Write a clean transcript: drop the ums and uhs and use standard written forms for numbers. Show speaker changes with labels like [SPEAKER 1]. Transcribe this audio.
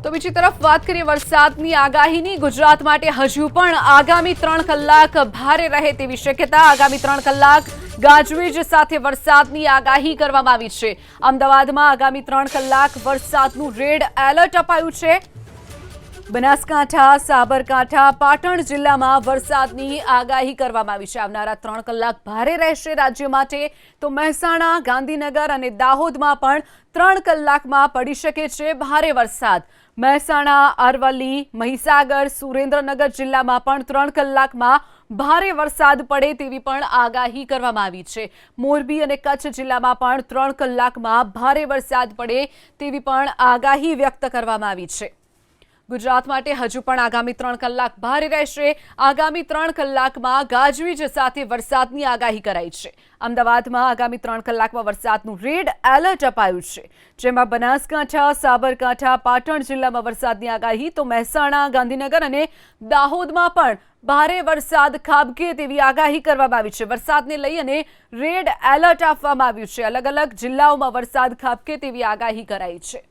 [SPEAKER 1] તો બીજી તરફ વાત કરીએ વરસાદની આગાહીની ગુજરાત માટે હજુ પણ આગામી 3 કલાક ભારે રહે તેવી શક્યતા આગામી 3 કલાક ગાજવીજ સાથે વરસાદની આગાહી કરવામાં આવી છે અમદાવાદમાં આગામી 3 કલાક વરસાદનું રેડ એલર્ટ અપાયું છે બનાસકાંઠા સાબરકાંઠા પાટણ જિલ્લામાં વરસાદની આગાહી કરવામાં આવી છે આવનારા 3 કલાક ભારે રહેશે રાજ્ય માટે તો મહેસાણા ગાંધીનગર અને દાહોદમાં પણ 3 કલાકમાં પડી શકે છે ભારે વરસાદ મહેસાણા અરવલ્લી મહીસાગર સુરેન્દ્રનગર જિલ્લામાં પણ 3 કલાકમાં ભારે વરસાદ પડે તેવી પણ આગાહી કરવામાં આવી છે મોરબી અને કચ્છ જિલ્લામાં પણ 3 કલાકમાં ભારે વરસાદ પડે તેવી પણ આગાહી વ્યક્ત કરવામાં આવી છે ગુજરાત માટે હજુ પણ આગામી 3 કલાક ભારે રહેશે આગામી 3 કલાકમાં ગાજવીજ સાથે વરસાદની આગાહી કરાઈ છે અમદાવાદમાં આગામી 3 કલાકમાં વરસાદનું રેડ એલર્ટ અપાયું છે જેમાં બનાસકાંઠા સાબરકાંઠા પાટણ જિલ્લામાં વરસાદની આગાહી તો મહેસાણા ગાંધીનગર અને દાહોદમાં પણ ભારે વરસાદ ખાબકે તેવી આગાહી કરવામાં આવી છે વરસાદને લઈ અને રેડ એલર્ટ આપવામાં આવ્યું છે અલગ અલગ જિલ્લાઓમાં વરસાદ ખાબકે તેવી આગાહી કરાઈ છે